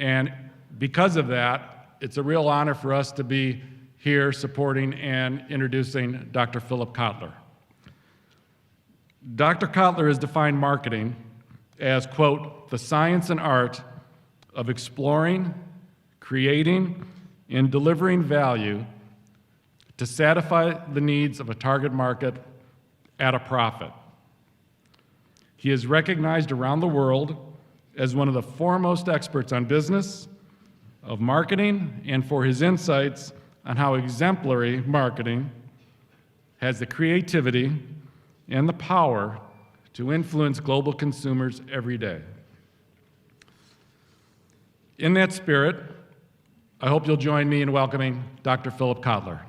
And because of that, it's a real honor for us to be here supporting and introducing Dr. Philip Kotler. Dr. Kotler has defined marketing as, quote, the science and art of exploring, creating, and delivering value to satisfy the needs of a target market at a profit. He is recognized around the world as one of the foremost experts on business, of marketing, and for his insights on how exemplary marketing has the creativity and the power to influence global consumers every day. In that spirit, I hope you'll join me in welcoming Dr. Philip Kotler.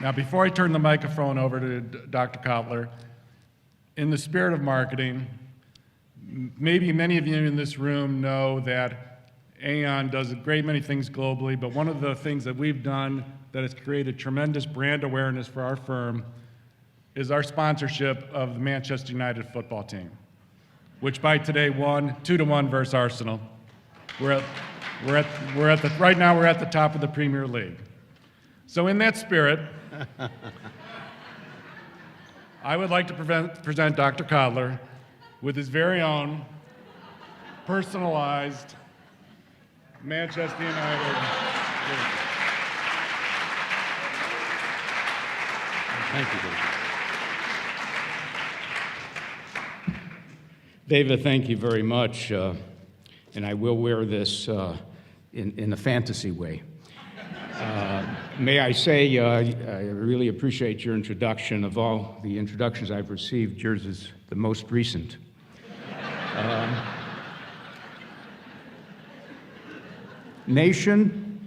Now, before I turn the microphone over to Dr. Kotler, in the spirit of marketing, maybe many of you in this room know that Aon does a great many things globally, but one of the things that we've done that has created tremendous brand awareness for our firm is our sponsorship of the Manchester United football team, which by today won 2-1 versus Arsenal. Right now we're at the top of the Premier League. So in that spirit, I would like to present Dr. Kotler with his very own personalized Manchester United jersey. Thank you, David. David, thank you very much, and I will wear this in a fantasy way. May I say, I really appreciate your introduction. Of all the introductions I've received, yours is the most recent. Nation.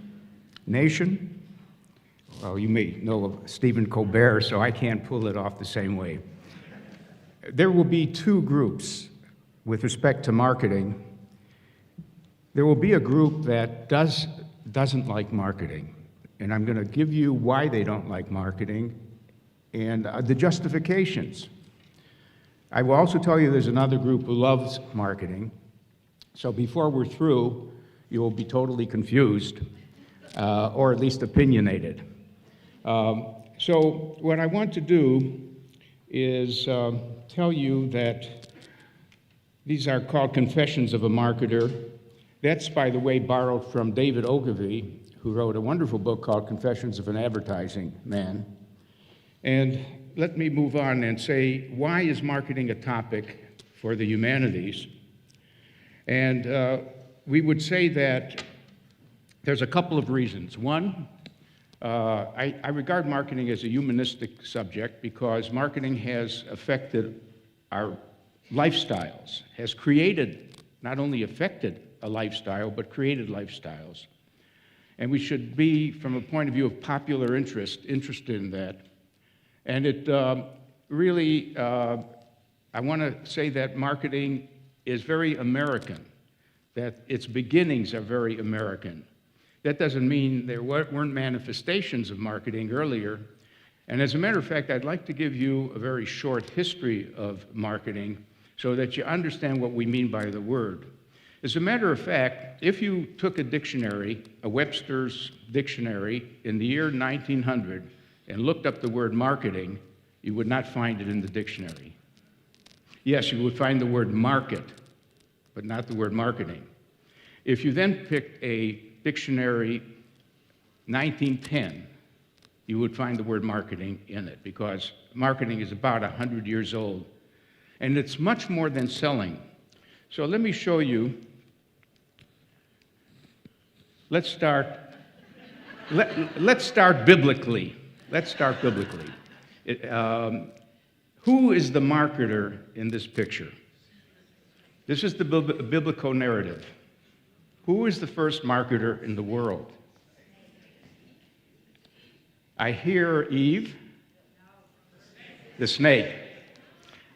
Well, you may know of Stephen Colbert, so I can't pull it off the same way. There will be two groups with respect to marketing. There will be a group that doesn't like marketing. And I'm going to give you why they don't like marketing and the justifications. I will also tell you there's another group who loves marketing. So before we're through, you will be totally confused, or at least opinionated. So what I want to do is tell you that these are called Confessions of a Marketer. That's, by the way, borrowed from David Ogilvy, who wrote a wonderful book called Confessions of an Advertising Man. And let me move on and say, why is marketing a topic for the humanities? And we would say that there's a couple of reasons. One, I regard marketing as a humanistic subject because marketing has affected our lifestyles, has created, not only affected a lifestyle, but created lifestyles. And we should be, from a point of view of popular interest, interested in that. And it really, I want to say that marketing is very American, that its beginnings are very American. That doesn't mean there weren't manifestations of marketing earlier. And as a matter of fact, I'd like to give you a very short history of marketing so that you understand what we mean by the word. As a matter of fact, if you took a dictionary, a Webster's dictionary, in the year 1900 and looked up the word marketing, you would not find it in the dictionary. Yes, you would find the word market, but not the word marketing. If you then picked a dictionary 1910, you would find the word marketing in it because marketing is about 100 years old. And it's much more than selling. So let me show you. Let's start biblically. Let's start biblically. Who is the marketer in this picture? This is the biblical narrative. Who is the first marketer in the world? I hear Eve. The snake.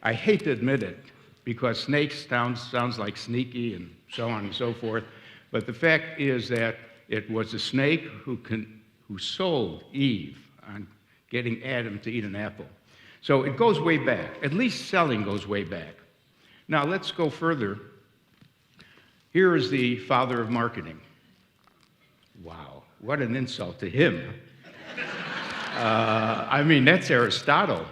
I hate to admit it because snakes sounds like sneaky and so on and so forth. But the fact is that It was the snake who sold Eve on getting Adam to eat an apple. So it goes way back. At least selling goes way back. Now let's go further. Here is the father of marketing. Wow, what an insult to him. I mean, that's Aristotle.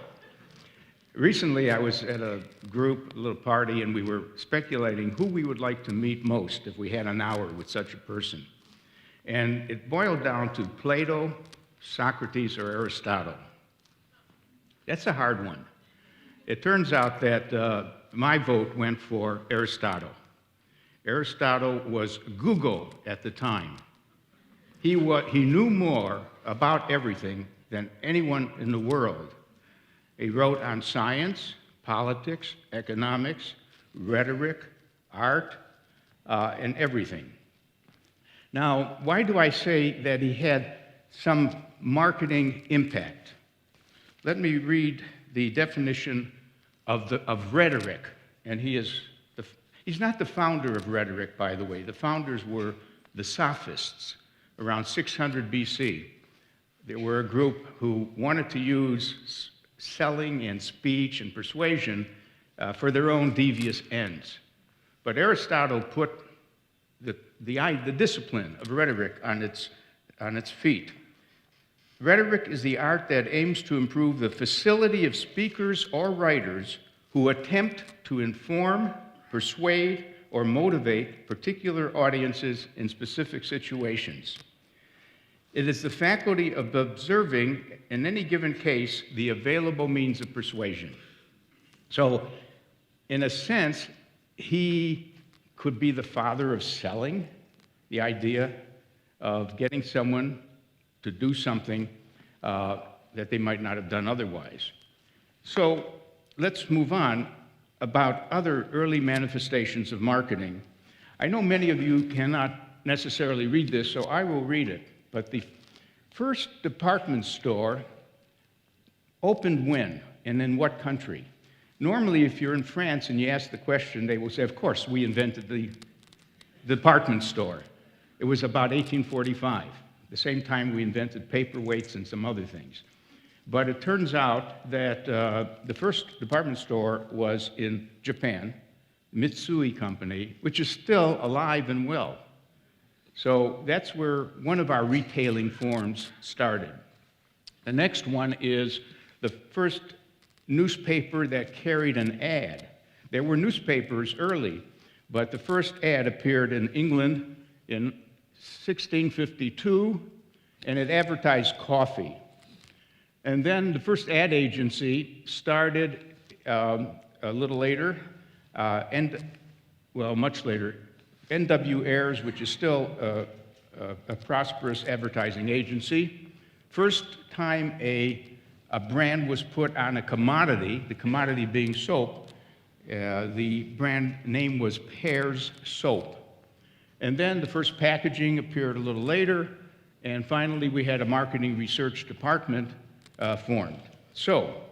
Recently, I was at a group, a little party, and we were speculating who we would like to meet most if we had an hour with such a person. And it boiled down to Plato, Socrates, or Aristotle. That's a hard one. It turns out that my vote went for Aristotle. Aristotle was Google at the time. He knew more about everything than anyone in the world. He wrote on science, politics, economics, rhetoric, art, and everything. Now, why do I say that he had some marketing impact? Let me read the definition of rhetoric. And he's not the founder of rhetoric, by the way. The founders were the Sophists around 600 BC. They were a group who wanted to use selling and speech and persuasion for their own devious ends. But Aristotle put the discipline of rhetoric on its feet. Rhetoric is the art that aims to improve the facility of speakers or writers who attempt to inform, persuade, or motivate particular audiences in specific situations. It is the faculty of observing, in any given case, the available means of persuasion. So, in a sense, he could be the father of selling, the idea of getting someone to do something that they might not have done otherwise. So, let's move on about other early manifestations of marketing. I know many of you cannot necessarily read this, so I will read it. But the first department store opened when and in what country? Normally, if you're in France and you ask the question, they will say, of course, we invented the department store. It was about 1845, the same time we invented paperweights and some other things. But it turns out that the first department store was in Japan, Mitsui Company, which is still alive and well. So that's where one of our retailing forms started. The next one is the first newspaper that carried an ad. There were newspapers early, but the first ad appeared in England in 1652, and it advertised coffee. And then the first ad agency started a little later, much later, N.W. Ayers, which is still a prosperous advertising agency. First time a brand was put on a commodity, the commodity being soap, the brand name was Pear's Soap. And then the first packaging appeared a little later, and finally we had a marketing research department formed. So,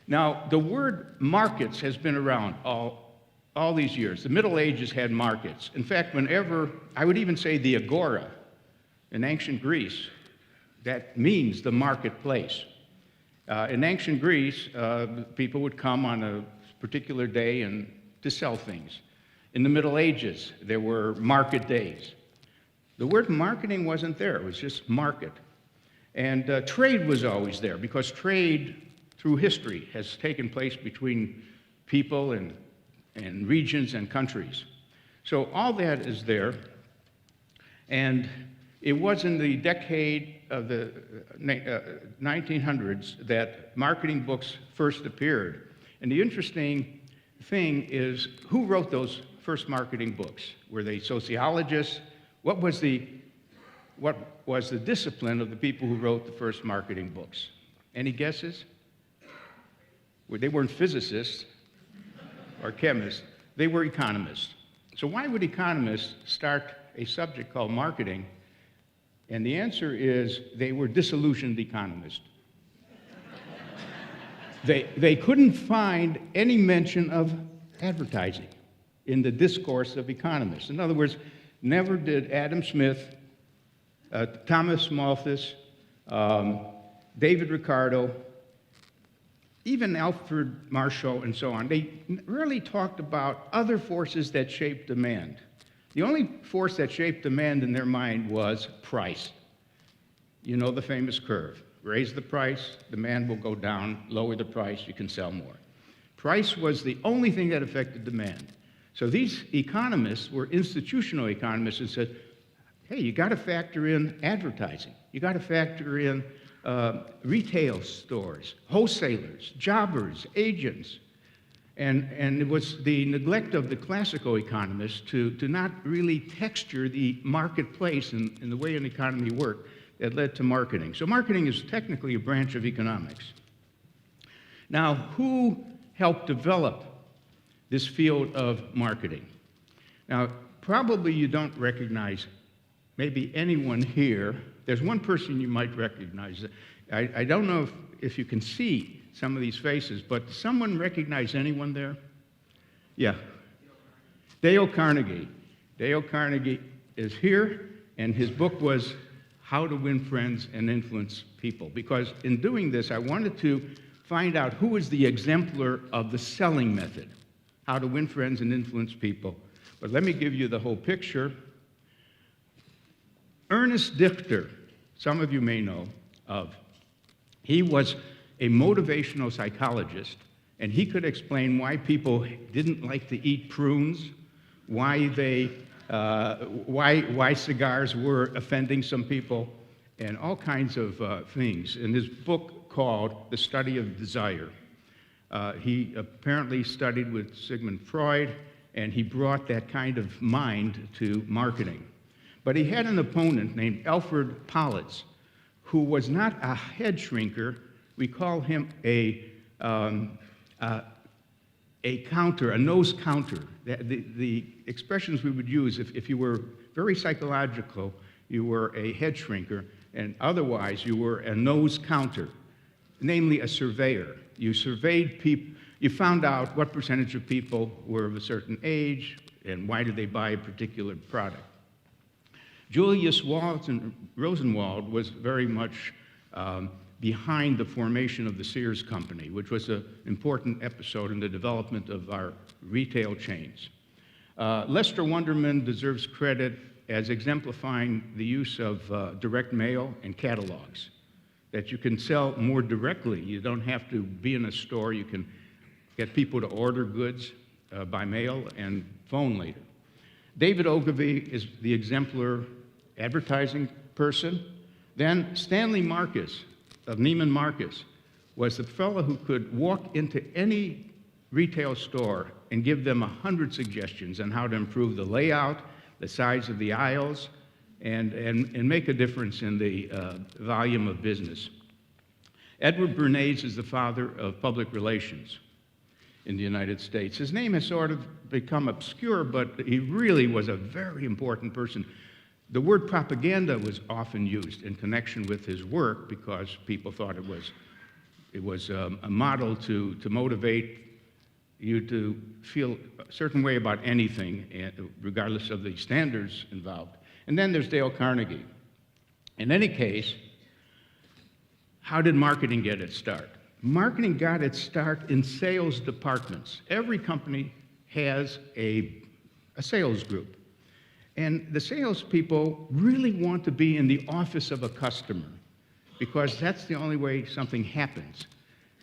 now the word markets has been around all these years. The Middle Ages had markets. In fact, whenever, I would even say the agora in ancient Greece, that means the marketplace. In ancient Greece, people would come on a particular day and to sell things. In the Middle Ages, there were market days. The word marketing wasn't there, it was just market. And trade was always there, because trade through history has taken place between people and regions and countries. So all that is there, and it was in the decade of the 1900s that marketing books first appeared. And the interesting thing is, who wrote those first marketing books? Were they sociologists? What was the discipline of the people who wrote the first marketing books? Any guesses? Well, they weren't physicists or chemists, they were economists. So why would economists start a subject called marketing? And the answer is they were disillusioned economists. They couldn't find any mention of advertising in the discourse of economists. In other words, Never did Adam Smith, Thomas Malthus, David Ricardo, even Alfred Marshall and so on. They really talked about other forces that shape demand. The only force that shaped demand in their mind was price. You know the famous curve. Raise the price, demand will go down. Lower the price, you can sell more. Price was the only thing that affected demand. So these economists were institutional economists and said, hey, you got to factor in advertising. You got to factor in retail stores, wholesalers, jobbers, agents. And it was the neglect of the classical economists to not really texture the marketplace and the way an economy worked that led to marketing. So marketing is technically a branch of economics. Now, who helped develop this field of marketing? Now, probably you don't recognize maybe anyone here. There's one person you might recognize. I don't know if you can see some of these faces, but does someone recognize anyone there? Yeah. Dale Carnegie. Dale Carnegie is here, and his book was How to Win Friends and Influence People. Because in doing this, I wanted to find out who is the exemplar of the selling method, how to win friends and influence people. But let me give you the whole picture. Ernest Dichter, some of you may know of. He was a motivational psychologist, and he could explain why people didn't like to eat prunes, why cigars were offending some people, and all kinds of things. In his book called The Study of Desire, he apparently studied with Sigmund Freud, and he brought that kind of mind to marketing. But he had an opponent named Alfred Pollitz, who was not a head shrinker. We call him a counter, a nose counter. The expressions we would use if you were very psychological, you were a head shrinker, and otherwise you were a nose counter, namely a surveyor. You surveyed people, you found out what percentage of people were of a certain age and why did they buy a particular product. Julius Rosenwald was very much behind the formation of the Sears Company, which was an important episode in the development of our retail chains. Lester Wunderman deserves credit as exemplifying the use of direct mail and catalogs, that you can sell more directly. You don't have to be in a store. You can get people to order goods by mail and phone later. David Ogilvy is the exemplar advertising person. Then Stanley Marcus of Neiman Marcus was the fellow who could walk into any retail store and give them 100 suggestions on how to improve the layout, the size of the aisles, and make a difference in the volume of business. Edward Bernays is the father of public relations in the United States. His name has sort of become obscure, but he really was a very important person. The word propaganda was often used in connection with his work because people thought it was a model to motivate you to feel a certain way about anything, regardless of the standards involved. And then there's Dale Carnegie. In any case, how did marketing get its start? Marketing got its start in sales departments. Every company has a sales group. And the salespeople really want to be in the office of a customer because that's the only way something happens.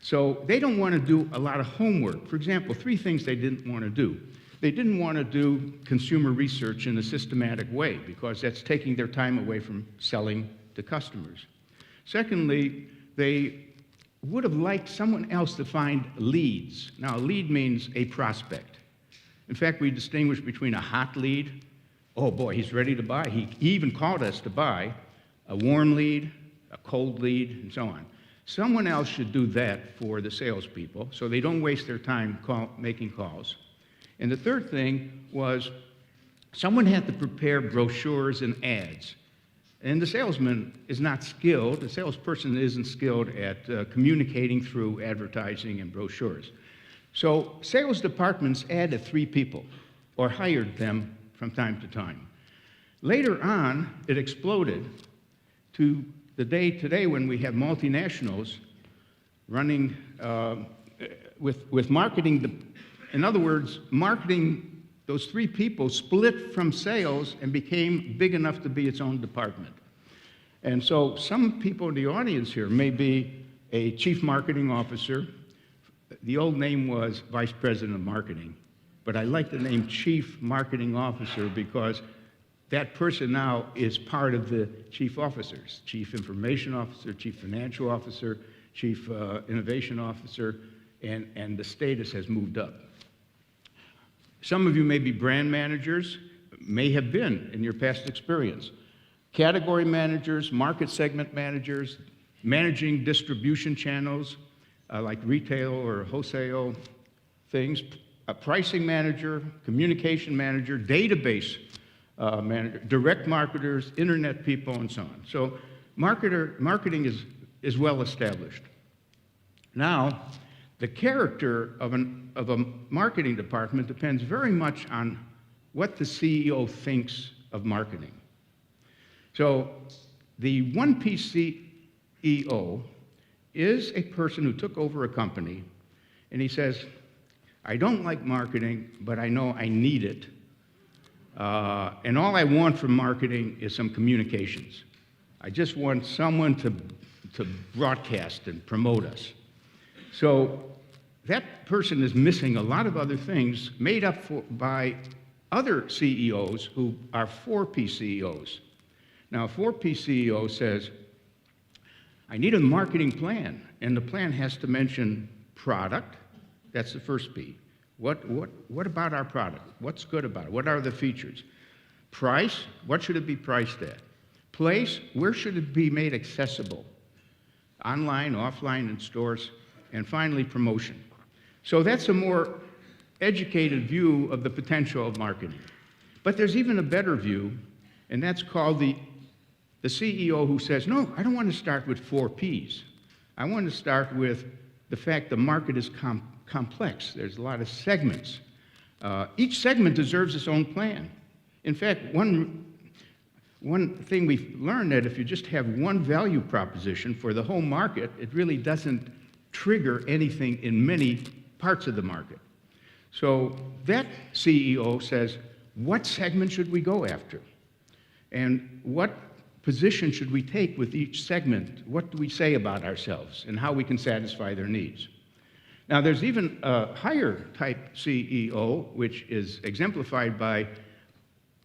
So they don't want to do a lot of homework. For example, 3 things they didn't want to do. They didn't want to do consumer research in a systematic way because that's taking their time away from selling to customers. Secondly, they would have liked someone else to find leads. Now, a lead means a prospect. In fact, we distinguish between a hot lead. Oh boy, he's ready to buy. He even called us to buy. A warm lead, a cold lead, and so on. Someone else should do that for the salespeople so they don't waste their time making calls. And the third thing was someone had to prepare brochures and ads. And the salesman is not skilled, the salesperson isn't skilled at communicating through advertising and brochures. So sales departments added 3 people or hired them from time to time. Later on, it exploded to the day today when we have multinationals running with marketing. In other words, marketing, those three people split from sales and became big enough to be its own department. And so some people in the audience here may be a chief marketing officer. The old name was vice president of marketing, but I like the name chief marketing officer because that person now is part of the chief officers, chief information officer, chief financial officer, chief innovation officer, and the status has moved up. Some of you may be brand managers, may have been in your past experience. Category managers, market segment managers, managing distribution channels like retail or wholesale things, a pricing manager, communication manager, database manager, direct marketers, internet people, and so on. So marketing is well established. Now, the character of a marketing department depends very much on what the CEO thinks of marketing. So the one-piece CEO is a person who took over a company, and he says, I don't like marketing, but I know I need it. And all I want from marketing is some communications. I just want someone to broadcast and promote us. So that person is missing a lot of other things made up by other CEOs who are four-piece CEOs. Now, a four-piece CEO says, I need a marketing plan, and the plan has to mention product. That's the first P. What about our product? What's good about it? What are the features? Price, what should it be priced at? Place, where should it be made accessible? Online, offline, in stores. And finally, promotion. So that's a more educated view of the potential of marketing. But there's even a better view, and that's called the CEO who says, no, I don't want to start with four Ps. I want to start with the fact the market is complex. There's a lot of segments. Each segment deserves its own plan. In fact, one thing we've learned that if you just have one value proposition for the whole market, it really doesn't trigger anything in many parts of the market. So that CEO says, what segment should we go after? And what position should we take with each segment? What do we say about ourselves and how we can satisfy their needs? Now, there's even a higher type CEO, which is exemplified by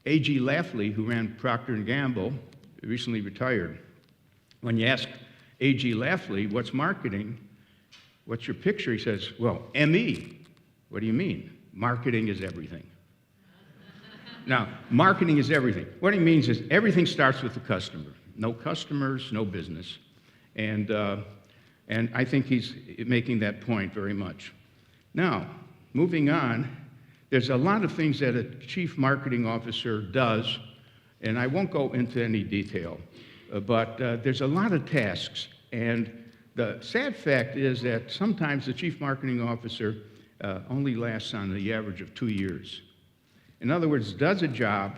A.G. Lafley, who ran Procter & Gamble, recently retired. When you ask A.G. Lafley, what's marketing? What's your picture? He says, well, M.E. What do you mean? Marketing is everything. Now, marketing is everything. What he means is everything starts with the customer. No customers, no business. And I think he's making that point very much. Now, moving on, there's a lot of things that a chief marketing officer does, and I won't go into any detail, but there's a lot of tasks. And the sad fact is that sometimes the chief marketing officer only lasts on the average of 2 years. In other words, does a job,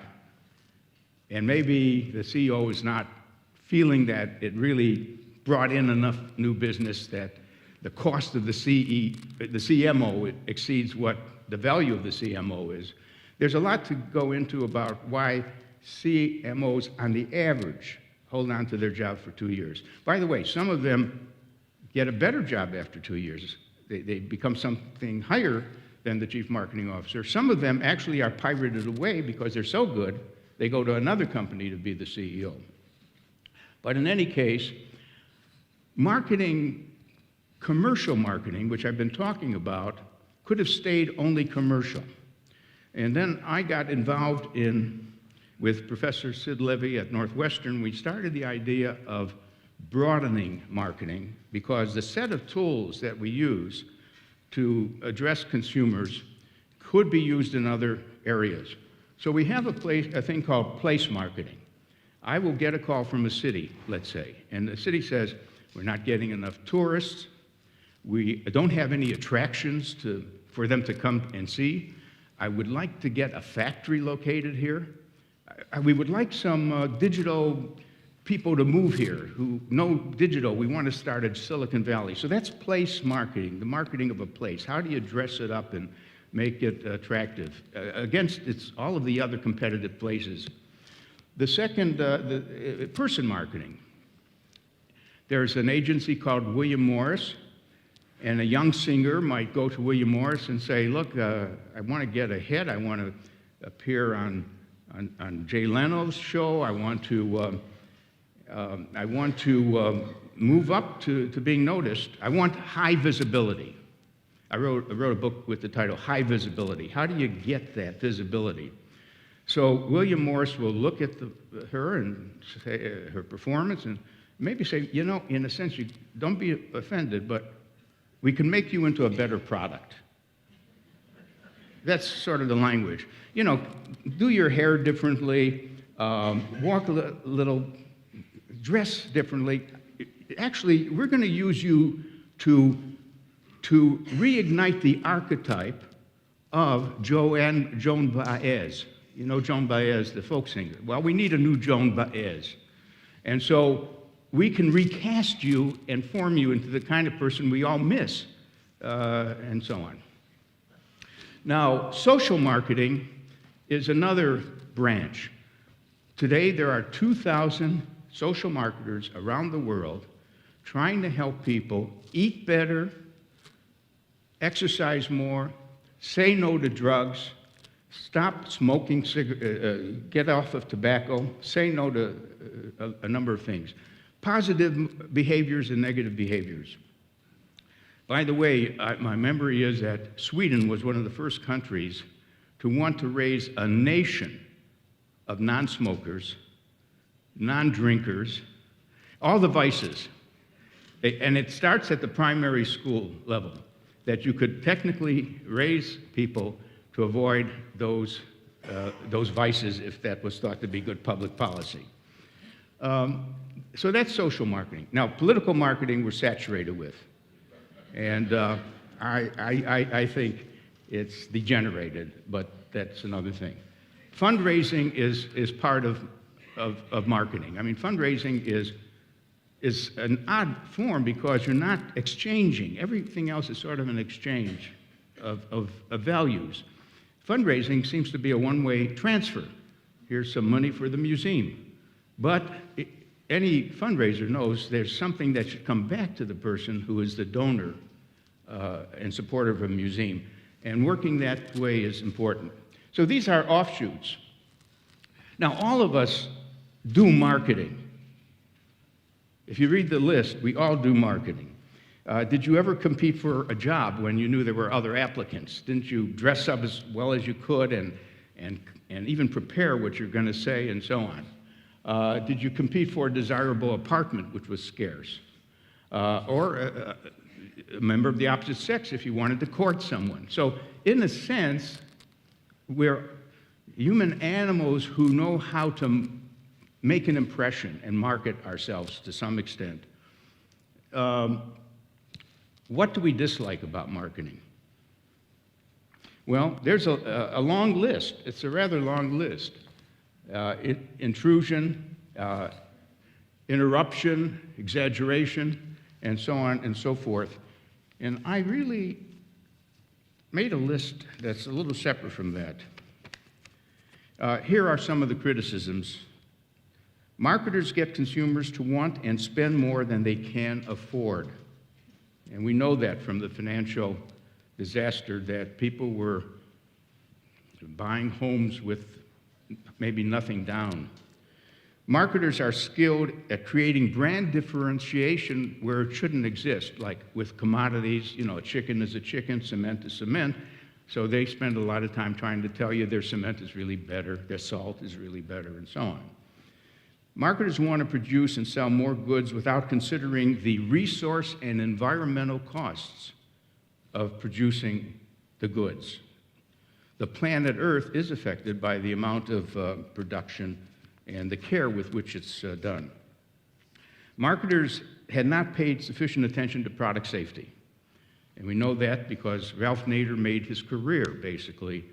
and maybe the CEO is not feeling that it really brought in enough new business that the cost of the CMO exceeds what the value of the CMO is. There's a lot to go into about why CMOs, on the average, hold on to their job for 2 years. By the way, some of them get a better job after 2 years. They become something higher than the chief marketing officer. Some of them actually are pirated away because they're so good, they go to another company to be the CEO. But in any case, marketing, commercial marketing, which I've been talking about, could have stayed only commercial. And then I got involved with Professor Sid Levy at Northwestern. We started the idea of broadening marketing because the set of tools that we use to address consumers could be used in other areas. So we have a thing called place marketing. I will get a call from a city, let's say, and the city says, we're not getting enough tourists, we don't have any attractions for them to come and see. I would like to get a factory located here. we would like some digital people to move here who know digital. We want to start at Silicon Valley. So that's place marketing, the marketing of a place. How do you dress it up and make it attractive against all of the other competitive places? The second, the person marketing. There's an agency called William Morris, and a young singer might go to William Morris and say, look, I want to get a hit. I want to appear on Jay Leno's show. I want to move up to being noticed. I want high visibility. I wrote a book with the title High Visibility. How do you get that visibility? So William Morris will look at her and say her performance and maybe say, you know, in a sense, you don't be offended, but we can make you into a better product. That's sort of the language. You know, do your hair differently, walk a little, dress differently. Actually, we're going to use you to reignite the archetype of Joan Baez. You know Joan Baez, the folk singer. Well, we need a new Joan Baez. And so we can recast you and form you into the kind of person we all miss, and so on. Now, social marketing is another branch. Today, there are 2,000 social marketers around the world trying to help people eat better, exercise more, say no to drugs, stop smoking, get off of tobacco, say no to a number of things. Positive behaviors and negative behaviors. By the way, my memory is that Sweden was one of the first countries to want to raise a nation of non-smokers, non-drinkers, all the vices. And it starts at the primary school level, that you could technically raise people to avoid those vices if that was thought to be good public policy. So that's social marketing. Now, political marketing we're saturated with. And I think it's degenerated, but that's another thing. Fundraising is part of marketing. I mean, fundraising is an odd form because you're not exchanging. Everything else is sort of an exchange of values. Fundraising seems to be a one-way transfer. Here's some money for the museum. But any fundraiser knows there's something that should come back to the person who is the donor and supporter of a museum. And working that way is important. So these are offshoots. Now, all of us do marketing. If you read the list, we all do marketing. Did you ever compete for a job when you knew there were other applicants? Didn't you dress up as well as you could and even prepare what you're going to say and so on? Did you compete for a desirable apartment, which was scarce? Or a member of the opposite sex if you wanted to court someone? So, in a sense, we're human animals who know how to make an impression and market ourselves to some extent. What do we dislike about marketing? Well, there's a long list. It's a rather long list. Intrusion, interruption, exaggeration, and so on and so forth. And I really made a list that's a little separate from that. Here are some of the criticisms. Marketers get consumers to want and spend more than they can afford. And we know that from the financial disaster that people were buying homes with maybe nothing down. Marketers are skilled at creating brand differentiation where it shouldn't exist, like with commodities, you know, a chicken is a chicken, cement is cement. So they spend a lot of time trying to tell you their cement is really better, their salt is really better, and so on. Marketers want to produce and sell more goods without considering the resource and environmental costs of producing the goods. The planet Earth is affected by the amount of production and the care with which it's done. Marketers had not paid sufficient attention to product safety. And we know that because Ralph Nader made his career, basically,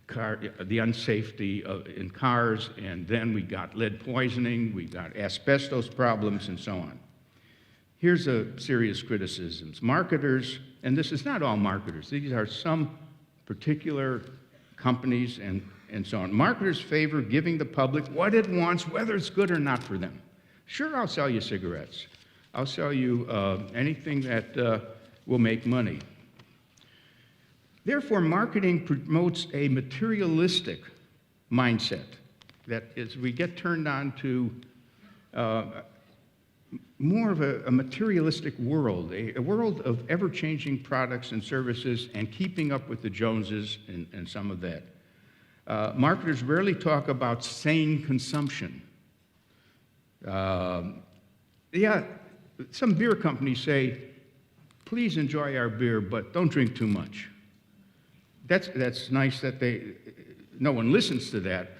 the unsafety in cars, and then we got lead poisoning, we got asbestos problems, and so on. Here's a serious criticisms. Marketers, and this is not all marketers, these are some particular companies and so on. Marketers favor giving the public what it wants, whether it's good or not for them. Sure, I'll sell you cigarettes. I'll sell you anything that will make money. Therefore, marketing promotes a materialistic mindset. That is, we get turned on to more of a materialistic world, a world of ever-changing products and services and keeping up with the Joneses and some of that. Marketers rarely talk about sane consumption. Yeah, some beer companies say, please enjoy our beer, but don't drink too much. That's nice that no one listens to that,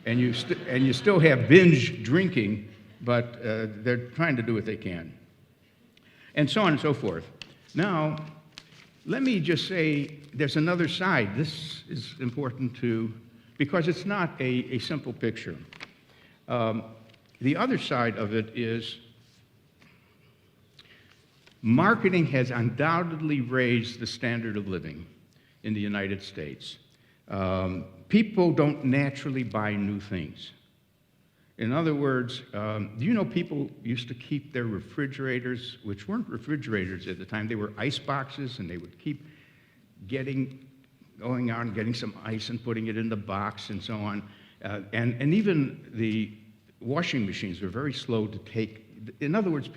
and you still have binge drinking, but they're trying to do what they can, and so on and so forth. Now, let me just say there's another side. This is important too, because it's not a simple picture. The other side of it is marketing has undoubtedly raised the standard of living in the United States. People don't naturally buy new things. In other words, do you know people used to keep their refrigerators, which weren't refrigerators at the time, they were ice boxes, and they would keep going out and getting some ice and putting it in the box and so on. And even the washing machines were very slow to take. In other words,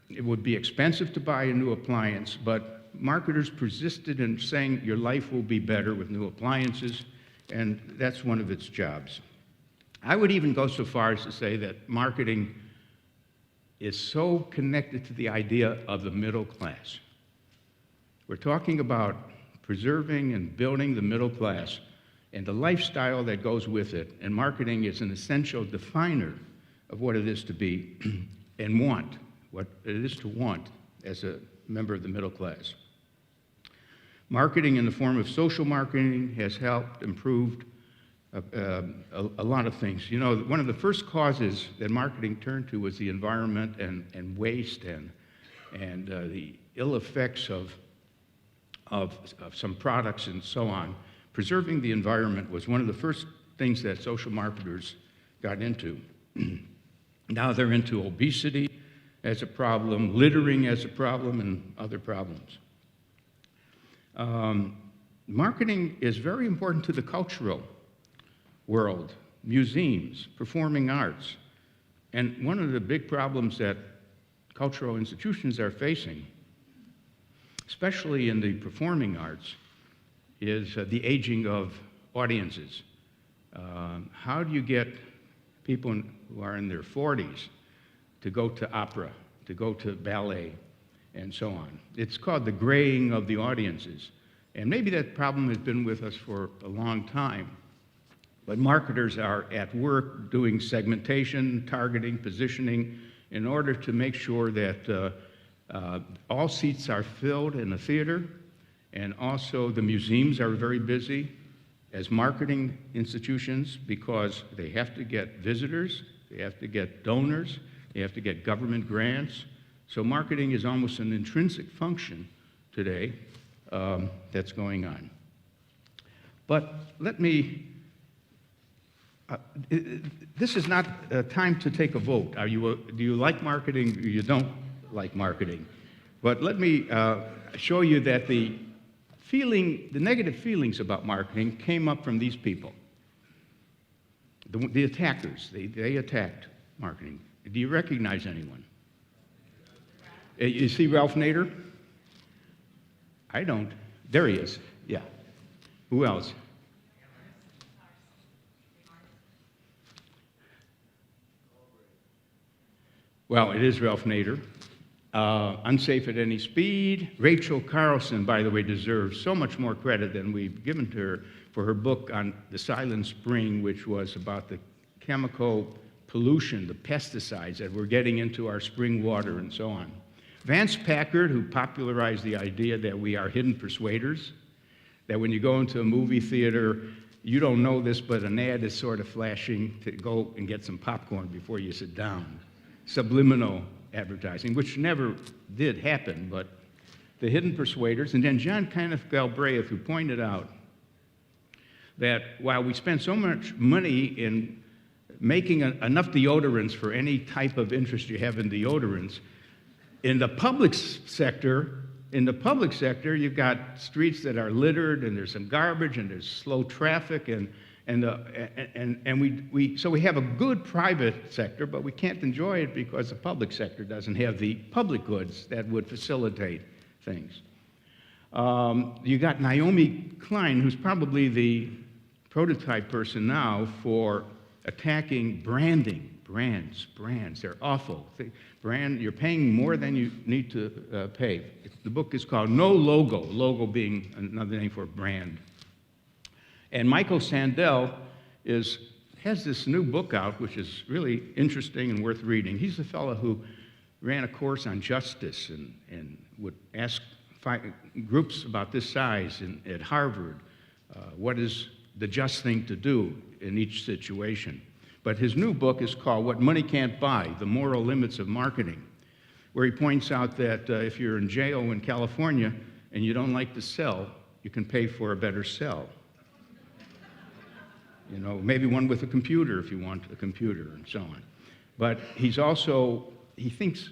it would be expensive to buy a new appliance, but marketers persisted in saying your life will be better with new appliances, and that's one of its jobs. I would even go so far as to say that marketing is so connected to the idea of the middle class. We're talking about preserving and building the middle class and the lifestyle that goes with it, and marketing is an essential definer of what it is to be and want, what it is to want as a member of the middle class. Marketing in the form of social marketing has helped improve a lot of things. You know, one of the first causes that marketing turned to was the environment and waste and the ill effects of some products and so on. Preserving the environment was one of the first things that social marketers got into. Now they're into obesity as a problem, littering as a problem, and other problems. Marketing is very important to the cultural world, museums, performing arts. And one of the big problems that cultural institutions are facing, especially in the performing arts, is the aging of audiences. How do you get people who are in their 40s to go to opera, to go to ballet, and so on? It's called the graying of the audiences. And maybe that problem has been with us for a long time. But marketers are at work doing segmentation, targeting, positioning, in order to make sure that all seats are filled in the theater, and also the museums are very busy as marketing institutions because they have to get visitors, they have to get donors, they have to get government grants. So marketing is almost an intrinsic function today that's going on. But let me, this is not a time to take a vote. Do you like marketing or you don't like marketing? But let me show you that the negative feelings about marketing came up from these people. The attackers, they attacked marketing. Do you recognize anyone? You see Ralph Nader? I don't. There he is. Yeah. Who else? Well, it is Ralph Nader. Unsafe at Any Speed. Rachel Carlson, by the way, deserves so much more credit than we've given to her for her book on the Silent Spring, which was about the chemical pollution, the pesticides that we're getting into our spring water and so on. Vance Packard, who popularized the idea that we are hidden persuaders. that when you go into a movie theater, you don't know this, but an ad is sort of flashing to go and get some popcorn before you sit down. Subliminal advertising, which never did happen, but the hidden persuaders. And then John Kenneth Galbraith, who pointed out that while we spend so much money in making enough deodorants for any type of interest you have in deodorants, in the public sector, you've got streets that are littered, and there's some garbage, and there's slow traffic, so we have a good private sector, but we can't enjoy it because the public sector doesn't have the public goods that would facilitate things. You got Naomi Klein, who's probably the prototype person now for attacking branding. Brands, they're awful. You're paying more than you need to pay. The book is called No Logo, logo being another name for brand. And Michael Sandel has this new book out, which is really interesting and worth reading. He's the fellow who ran a course on justice and would ask groups about this size at Harvard, what is the just thing to do in each situation. But his new book is called What Money Can't Buy, The Moral Limits of Marketing, where he points out that if you're in jail in California and you don't like to sell, you can pay for a better sell. You know, maybe one with a computer if you want a computer and so on. But he thinks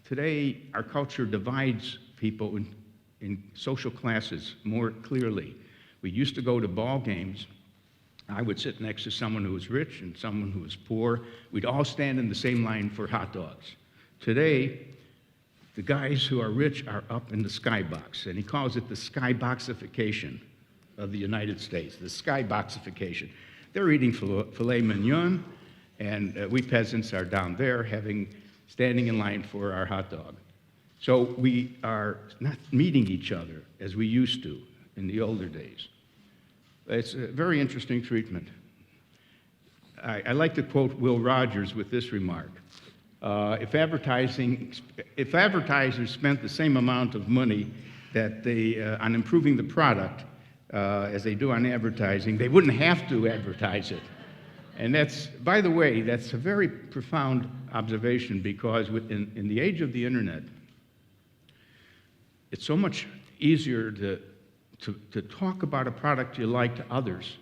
today our culture divides people in social classes more clearly. We used to go to ball games. I would sit next to someone who was rich and someone who was poor. We'd all stand in the same line for hot dogs. Today, the guys who are rich are up in the skybox, and he calls it the Skyboxification of the United States, the Skyboxification. They're eating filet mignon, and we peasants are down there standing in line for our hot dog. So we are not meeting each other as we used to in the older days. It's a very interesting treatment. I like to quote Will Rogers with this remark. If advertisers spent the same amount of money that on improving the product as they do on advertising, they wouldn't have to advertise it. And that's, by the way, that's a very profound observation, because in the age of the internet, it's so much easier to talk about a product you like to others,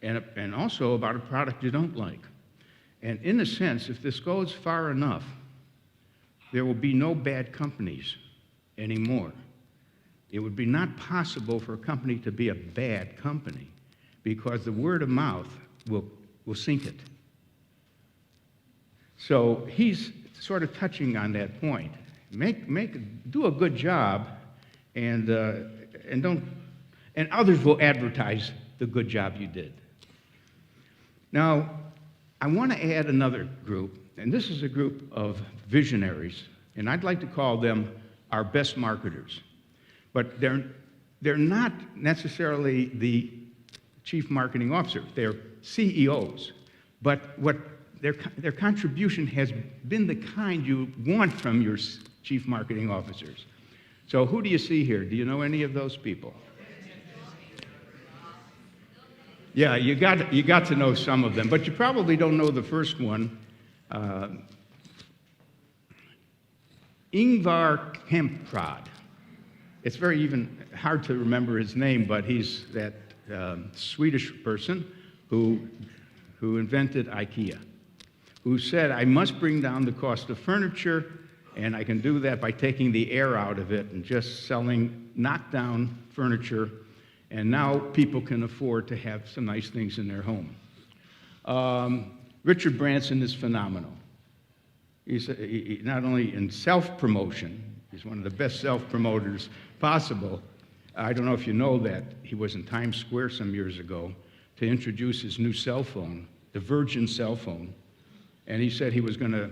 and also about a product you don't like. And in a sense, if this goes far enough, there will be no bad companies anymore. It would be not possible for a company to be a bad company, because the word of mouth will sink it. So he's sort of touching on that point. Do a good job, and others will advertise the good job you did. Now, I want to add another group, and this is a group of visionaries, and I'd like to call them our best marketers. But they're not necessarily the chief marketing officer. They're CEOs. But what their contribution has been the kind you want from your chief marketing officers. So who do you see here? Do you know any of those people? Yeah, you got to know some of them, but you probably don't know the first one. Ingvar Kamprad. It's very even hard to remember his name, but he's that Swedish person who invented IKEA, who said, I must bring down the cost of furniture, and I can do that by taking the air out of it and just selling knockdown furniture. And now people can afford to have some nice things in their home. Richard Branson is phenomenal. He's not only in self-promotion, he's one of the best self-promoters possible. I don't know if you know that he was in Times Square some years ago to introduce his new cell phone, the Virgin cell phone. And he said he was going to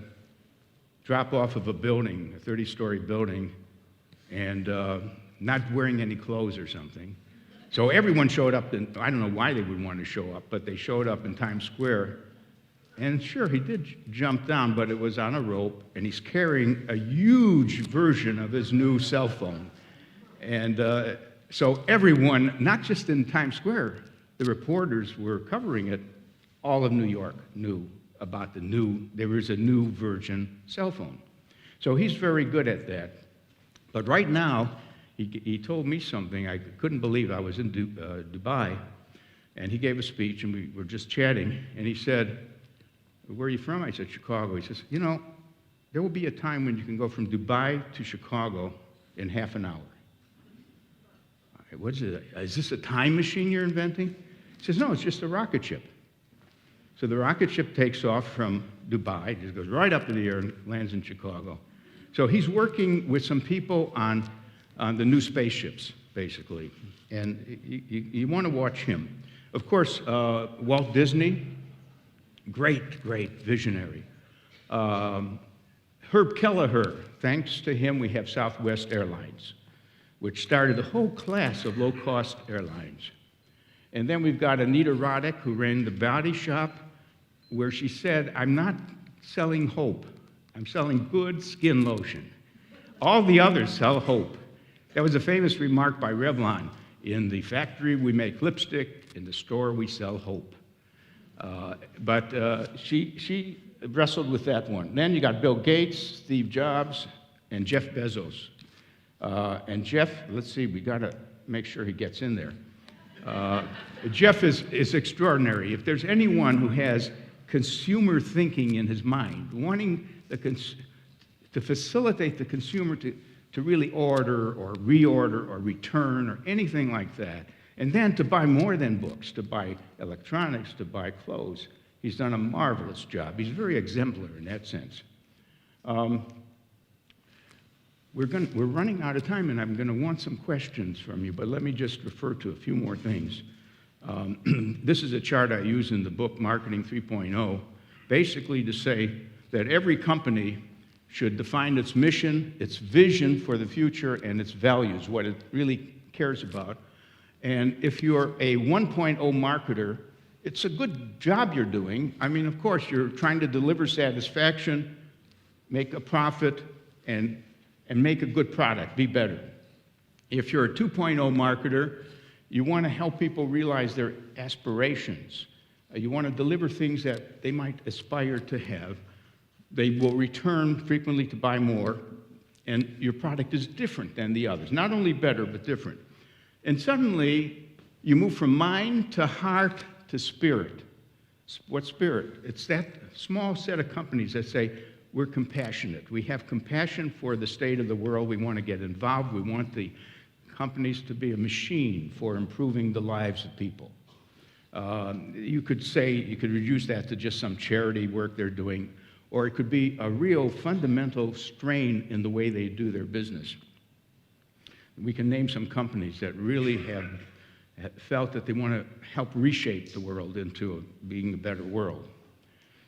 drop off of a building, a 30-story building, and not wearing any clothes or something. So everyone showed up, and I don't know why they would want to show up, but they showed up in Times Square. And sure, he did jump down, but it was on a rope, and he's carrying a huge version of his new cell phone. And So everyone, not just in Times Square, the reporters were covering it, all of New York knew about there was a new Virgin cell phone. So he's very good at that. But right now, he told me something I couldn't believe. I was in Dubai, and he gave a speech, and we were just chatting, and he said, "Where are you from?" I said, "Chicago." He says, "You know, there will be a time when you can go from Dubai to Chicago in half an hour." What is it? Is this a time machine you're inventing? He says, "No, it's just a rocket ship." So the rocket ship takes off from Dubai, just goes right up in the air and lands in Chicago. So he's working with some people on the new spaceships, basically. And you want to watch him. Of course, Walt Disney, great visionary. Herb Kelleher, thanks to him, we have Southwest Airlines, which started a whole class of low-cost airlines. And then we've got Anita Roddick, who ran the Body Shop, where she said, "I'm not selling hope. I'm selling good skin lotion. All the others sell hope." That was a famous remark by Revlon. In the factory, we make lipstick. In the store, we sell hope. But she wrestled with that one. Then you got Bill Gates, Steve Jobs, and Jeff Bezos. And Jeff, let's see, we got to make sure he gets in there. Jeff is extraordinary. If there's anyone who has consumer thinking in his mind, wanting to facilitate the consumer to really order or reorder or return or anything like that, and then to buy more than books, to buy electronics, to buy clothes, he's done a marvelous job. He's very exemplary in that sense. We're running out of time, and I'm going to want some questions from you, but let me just refer to a few more things. This is a chart I use in the book Marketing 3.0, basically to say that every company should define its mission, its vision for the future, and its values, what it really cares about. And if you're a 1.0 marketer, it's a good job you're doing. I mean, of course, you're trying to deliver satisfaction, make a profit, and make a good product, be better. If you're a 2.0 marketer, you want to help people realize their aspirations. You want to deliver things that they might aspire to have. They will return frequently to buy more, and your product is different than the others. Not only better, but different. And suddenly, you move from mind to heart to spirit. What spirit? It's that small set of companies that say, we're compassionate. We have compassion for the state of the world. We want to get involved. We want the companies to be a machine for improving the lives of people. You could reduce that to just some charity work they're doing, or it could be a real fundamental strain in the way they do their business. We can name some companies that really have felt that they want to help reshape the world into being a better world.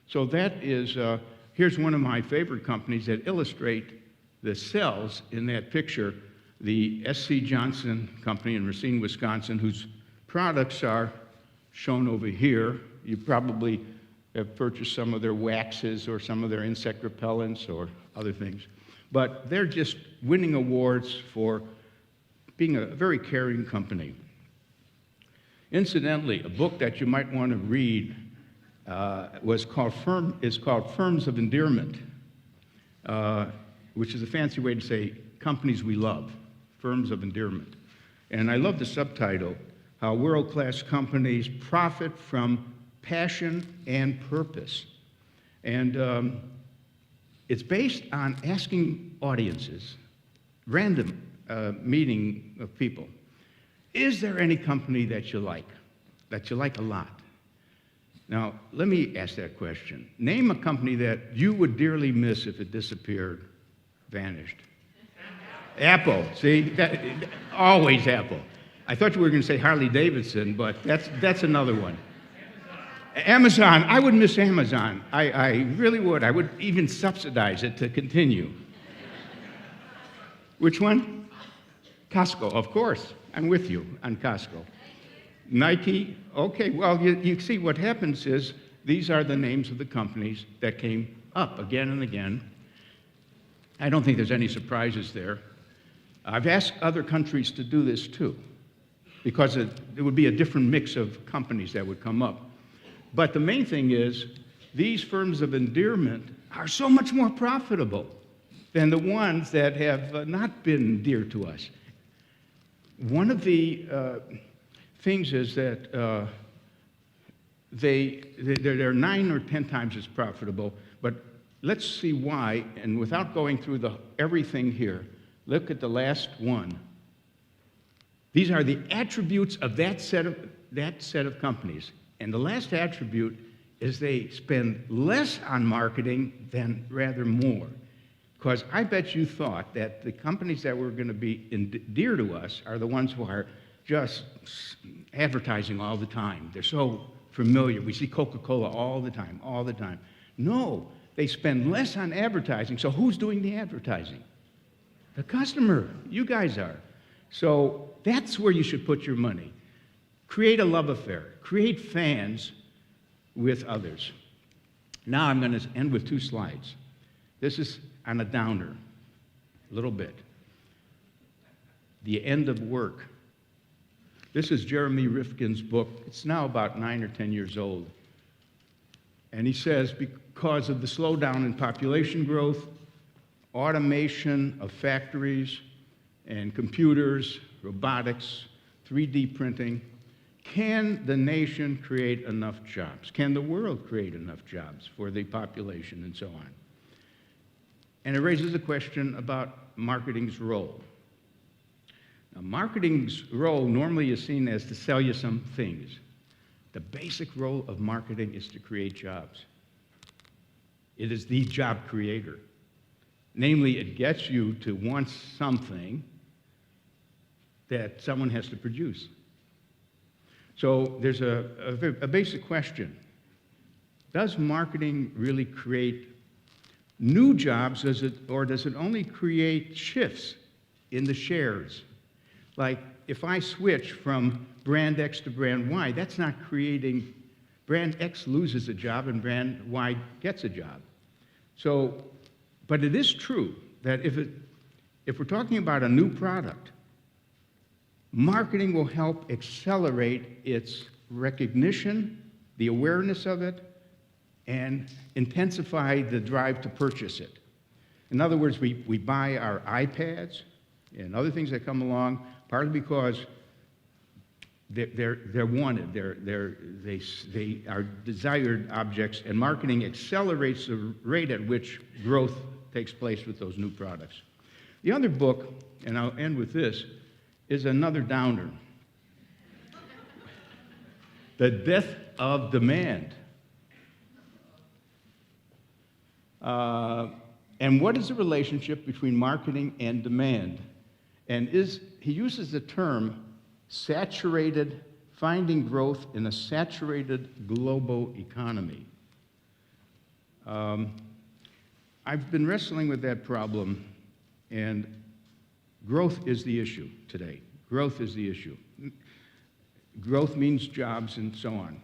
So that is, here's one of my favorite companies that illustrate the cells in that picture, the S.C. Johnson Company in Racine, Wisconsin, whose products are shown over here. You probably have purchased some of their waxes or some of their insect repellents or other things. But they're just winning awards for being a very caring company. Incidentally, a book that you might want to read is called Firms of Endearment, which is a fancy way to say companies we love, Firms of Endearment. And I love the subtitle, How World-Class Companies Profit from Passion and Purpose. And it's based on asking audiences, random meeting of people, is there any company that you like a lot? Now, let me ask that question. Name a company that you would dearly miss if it disappeared, vanished. Apple, see? Always Apple. I thought you were going to say Harley-Davidson, but that's another one. Amazon, I would miss Amazon. I really would. I would even subsidize it to continue. Which one? Costco, of course. I'm with you on Costco. Nike, okay, well, you see what happens is these are the names of the companies that came up again and again. I don't think there's any surprises there. I've asked other countries to do this too. because it would be a different mix of companies that would come up. But the main thing is, these firms of endearment are so much more profitable than the ones that have not been dear to us. One of the things is that they're 9 or 10 times as profitable, but let's see why, and without going through everything here, look at the last one. These are the attributes of that set of companies. And the last attribute is they spend less on marketing than rather more. Because I bet you thought that the companies that were going to be dear to us are the ones who are just advertising all the time. They're so familiar. We see Coca-Cola all the time, all the time. No, they spend less on advertising. So who's doing the advertising? The customer. You guys are. So that's where you should put your money. Create a love affair. Create fans with others. Now I'm going to end with 2 slides. This is on a downer, a little bit. The End of Work. This is Jeremy Rifkin's book. It's now about 9 or 10 years old. And he says, because of the slowdown in population growth, automation of factories and computers, robotics, 3D printing, can the nation create enough jobs? Can the world create enough jobs for the population and so on? And it raises a question about marketing's role. Now, marketing's role normally is seen as to sell you some things. The basic role of marketing is to create jobs. It is the job creator. Namely, it gets you to want something that someone has to produce. So there's a basic question. Does marketing really create new jobs, or does it only create shifts in the shares? Like, if I switch from brand X to brand Y, that's not creating, brand X loses a job and brand Y gets a job. So, but it is true that if we're talking about a new product, marketing will help accelerate its recognition, the awareness of it, and intensify the drive to purchase it. In other words, we buy our iPads and other things that come along, partly because they're wanted, they are desired objects, and marketing accelerates the rate at which growth takes place with those new products. The other book, and I'll end with this, is another downer. The Death of Demand. And what is the relationship between marketing and demand? And he uses the term saturated, finding growth in a saturated global economy. I've been wrestling with that problem, and growth is the issue today. Growth is the issue. Growth means jobs and so on.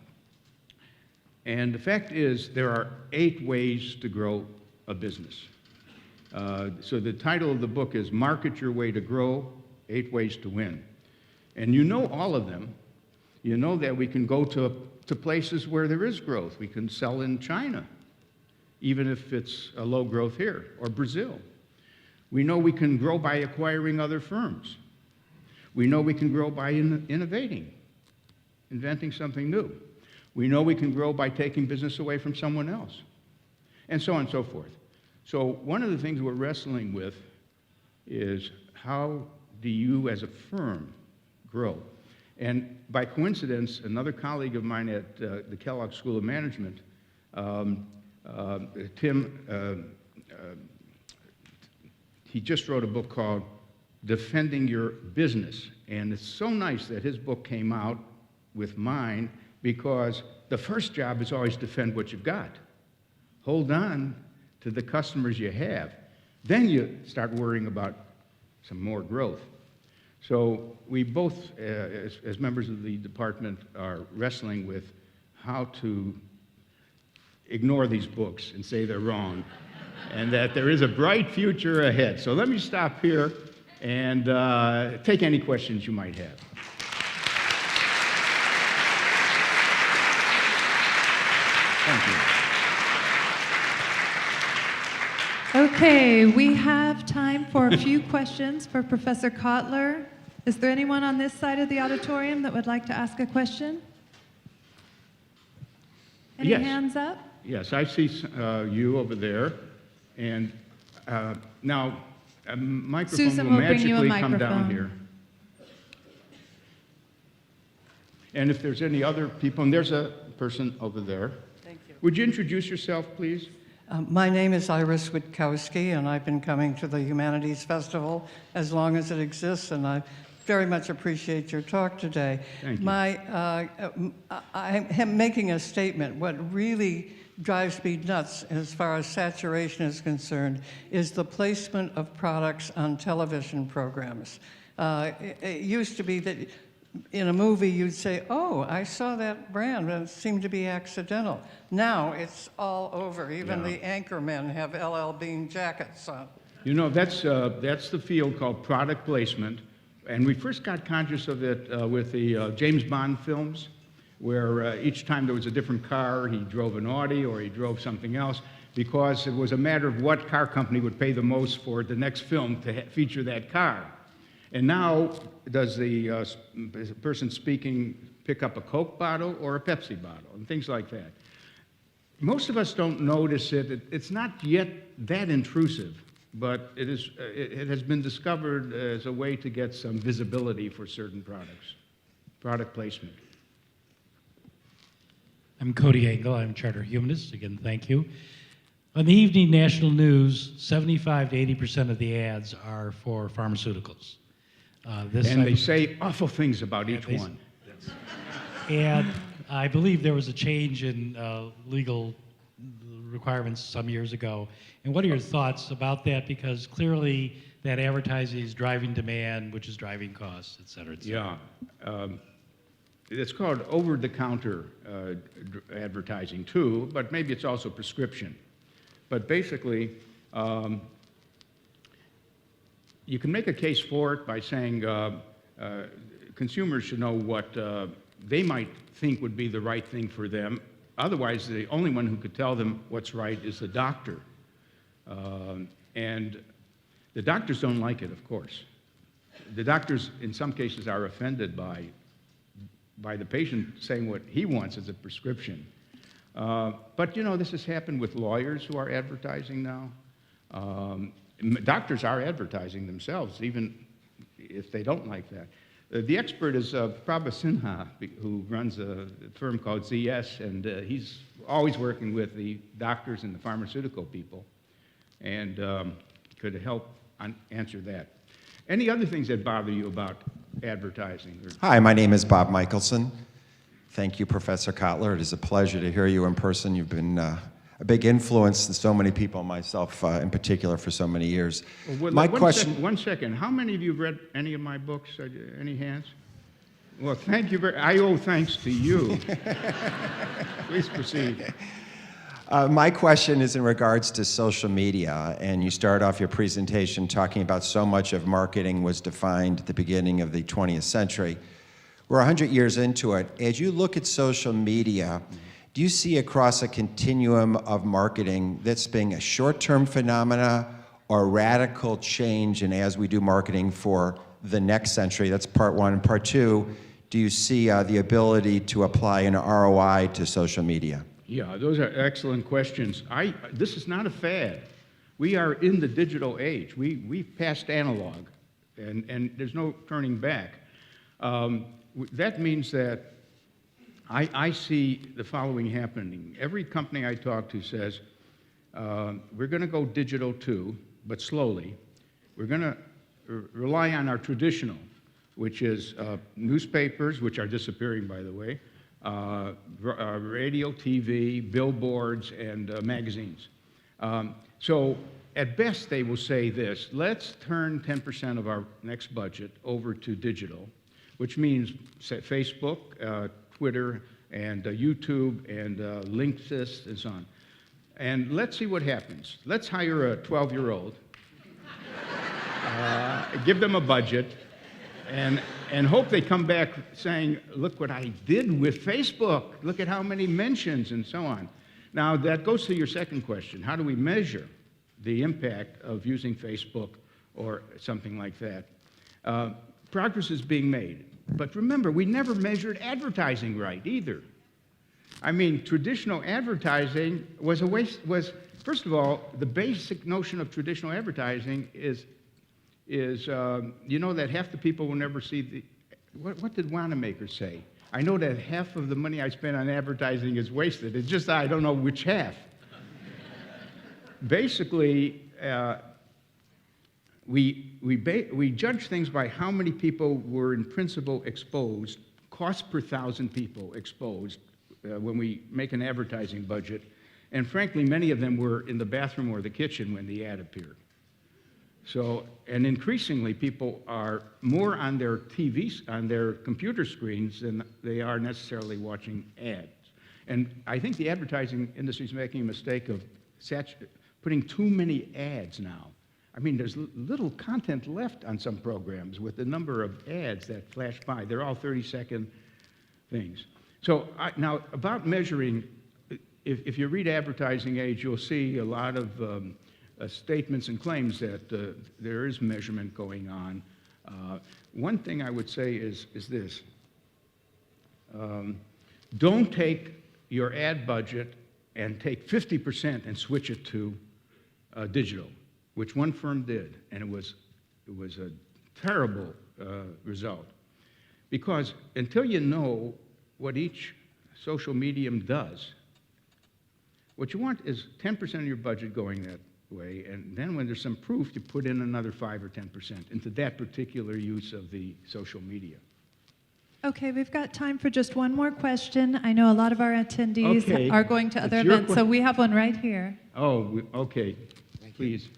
And the fact is, there are 8 ways to grow a business. So the title of the book is Market Your Way to Grow, 8 Ways to Win. And you know all of them. You know that we can go to places where there is growth. We can sell in China, even if it's a low growth here, or Brazil. We know we can grow by acquiring other firms. We know we can grow by innovating, inventing something new. We know we can grow by taking business away from someone else, and so on and so forth. So one of the things we're wrestling with is, how do you as a firm grow? And by coincidence, another colleague of mine at the Kellogg School of Management, Tim, he just wrote a book called Defending Your Business. And it's so nice that his book came out with mine, because the first job is always defend what you've got. Hold on to the customers you have. Then you start worrying about some more growth. So we both, as members of the department, are wrestling with how to ignore these books and say they're wrong, and that there is a bright future ahead. So let me stop here and take any questions you might have. Thank you. Okay, we have time for a few questions for Professor Kotler. Is there anyone on this side of the auditorium that would like to ask a question? Any Yes. hands up? Yes, I see you over there. And now, a microphone Susan will will bring you a magically come down microphone. here. And if there's any other people, and there's a person over there. Thank you. Would you introduce yourself, please? My name is Iris Witkowski, and I've been coming to the Humanities Festival as long as it exists, and I very much appreciate your talk today. Thank you. I am making a statement. What really drives me nuts as far as saturation is concerned is the placement of products on television programs. It used to be that in a movie you'd say, oh, I saw that brand, and it seemed to be accidental. Now it's all over. Even the anchormen have LL Bean jackets on. You know, that's the field called product placement. And we first got conscious of it with the James Bond films, where each time there was a different car, he drove an Audi or he drove something else, because it was a matter of what car company would pay the most for the next film to feature that car. And now, does the person speaking pick up a Coke bottle or a Pepsi bottle, and things like that. Most of us don't notice it. It's not yet that intrusive, but it has been discovered as a way to get some visibility for certain products, product placement. I'm Cody Engel. I'm a charter humanist. Again, thank you. On the evening national news, 75 to 80% of the ads are for pharmaceuticals. And they say awful things about each one. And I believe there was a change in legal requirements some years ago. And what are your thoughts about that? Because clearly that advertising is driving demand, which is driving costs, et cetera, et cetera. Yeah. It's called over-the-counter advertising too, but maybe it's also prescription. But basically, you can make a case for it by saying consumers should know what they might think would be the right thing for them. Otherwise, the only one who could tell them what's right is the doctor. And the doctors don't like it, of course. The doctors, in some cases, are offended by the patient saying what he wants as a prescription. But, you know, this has happened with lawyers who are advertising now. Doctors are advertising themselves, even if they don't like that. The expert is Prabha Sinha, who runs a firm called ZS, and he's always working with the doctors and the pharmaceutical people, and could help answer that. Any other things that bother you about advertising? Hi, my name is Bob Michelson. Thank you, Professor Kotler. It is a pleasure to hear you in person. You've been a big influence in so many people, myself in particular, for so many years. Well, My question... One second. How many of you have read any of my books? Any hands? Well, thank you I owe thanks to you. Please proceed. My question is in regards to social media, and you start off your presentation talking about so much of marketing was defined at the beginning of the 20th century. We're 100 years into it. As you look at social media, do you see across a continuum of marketing that's being a short-term phenomena or a radical change in as we do marketing for the next century? That's part one. And part two, do you see the ability to apply an ROI to social media? Yeah, those are excellent questions. This is not a fad. We are in the digital age. We've passed analog, and there's no turning back. That means that I see the following happening. Every company I talk to says, we're going to go digital too, but slowly. We're going to rely on our traditional, which is newspapers, which are disappearing, by the way, radio, TV, billboards, and magazines. So at best, they will say this: let's turn 10% of our next budget over to digital, which means Facebook, Twitter, and YouTube, and Linksys, and so on. And let's see what happens. Let's hire a 12-year-old, give them a budget, and hope they come back saying, look what I did with Facebook. Look at how many mentions, and so on. Now, that goes to your second question. How do we measure the impact of using Facebook or something like that? Progress is being made. But remember, we never measured advertising right either. I mean, traditional advertising was a waste, first of all, the basic notion of traditional advertising is you know that half the people will never see the, what did Wanamaker say? I know that half of the money I spend on advertising is wasted. It's just I don't know which half. Basically, we judge things by how many people were in principle exposed, cost per 1,000 people exposed when we make an advertising budget. And frankly, many of them were in the bathroom or the kitchen when the ad appeared. So, and increasingly, people are more on their TVs, on their computer screens than they are necessarily watching ads. And I think the advertising industry is making a mistake of putting too many ads now. I mean, there's little content left on some programs with the number of ads that flash by. They're all 30-second things. So now, about measuring, if you read Advertising Age, you'll see a lot of statements and claims that there is measurement going on. One thing I would say is this. Don't take your ad budget and take 50% and switch it to digital, which one firm did, and it was a terrible result. Because until you know what each social medium does, what you want is 10% of your budget going that way, and then when there's some proof, you put in another 5 or 10% into that particular use of the social media. Okay, we've got time for just one more question. I know a lot of our attendees Okay. are going to other It's your events, so we have one right here. Oh, okay. Thank you. Please.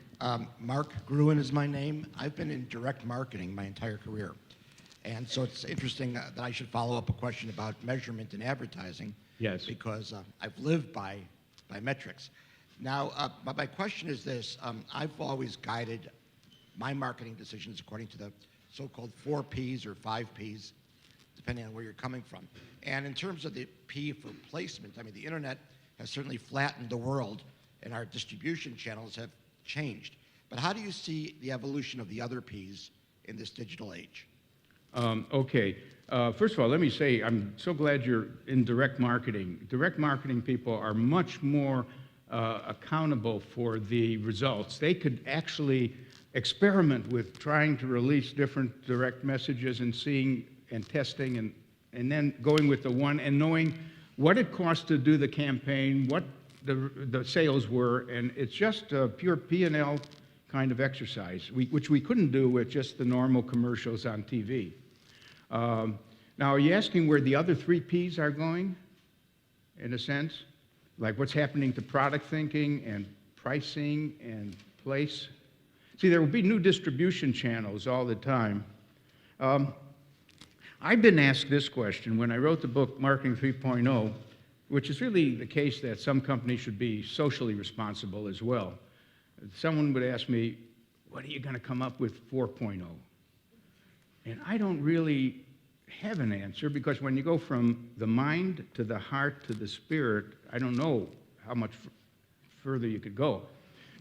Mark Gruen is my name. I've been in direct marketing my entire career. And so it's interesting that I should follow up a question about measurement in advertising. Yes. Because I've lived by metrics. Now, my question is this. I've always guided my marketing decisions according to the so-called 4 Ps or 5 Ps, depending on where you're coming from. And in terms of the P for placement, I mean, the internet has certainly flattened the world, and our distribution channels have changed. But how do you see the evolution of the other Ps in this digital age? Okay. First of all, let me say I'm so glad you're in direct marketing. Direct marketing people are much more accountable for the results. They could actually experiment with trying to release different direct messages and seeing and testing and then going with the one and knowing what it cost to do the campaign, what the sales were, and it's just a pure P&L kind of exercise, which we couldn't do with just the normal commercials on TV. Now, are you asking where the other 3 Ps are going, in a sense? Like what's happening to product thinking and pricing and place? See, there will be new distribution channels all the time. I've been asked this question when I wrote the book Marketing 3.0, which is really the case that some companies should be socially responsible as well. Someone would ask me, what are you going to come up with 4.0? And I don't really have an answer, because when you go from the mind to the heart to the spirit, I don't know how much further you could go.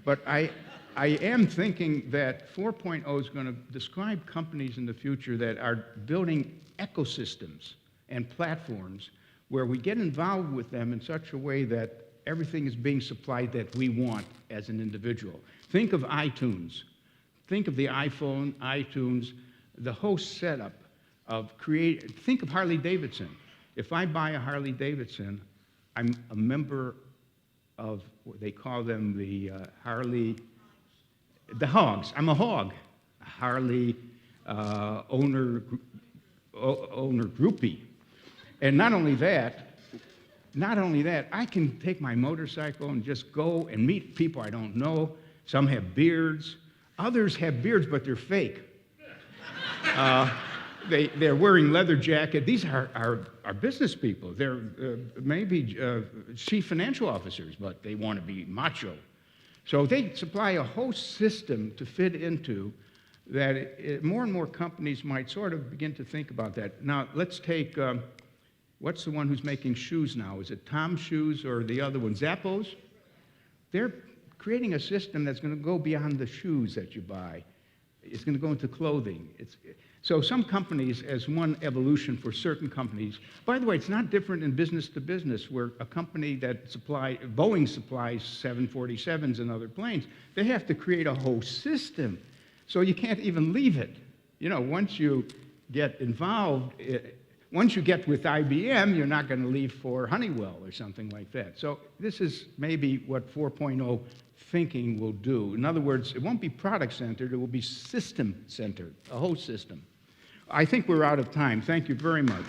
But I am thinking that 4.0 is going to describe companies in the future that are building ecosystems and platforms where we get involved with them in such a way that everything is being supplied that we want as an individual. Think of iTunes. Think of the iPhone, iTunes, the whole setup of think of Harley Davidson. If I buy a Harley Davidson, I'm a member of what they call them, the hogs. I'm a hog, a Harley owner groupie. And not only that, I can take my motorcycle and just go and meet people I don't know. Some have beards. Others have beards, but they're fake. They're wearing leather jackets. These are business people. They're maybe chief financial officers, but they want to be macho. So they supply a whole system to fit into that. More and more companies might sort of begin to think about that. Now, let's take What's the one who's making shoes now? Is it Tom Shoes or the other one, Zappos? They're creating a system that's going to go beyond the shoes that you buy. It's going to go into clothing. So some companies, as one evolution for certain companies, by the way, it's not different in business to business, where a company that Boeing supplies 747s and other planes, they have to create a whole system. So you can't even leave it. You know, once you get involved, once you get with IBM, you're not going to leave for Honeywell or something like that. So this is maybe what 4.0 thinking will do. In other words, it won't be product-centered, it will be system-centered, a whole system. I think we're out of time. Thank you very much.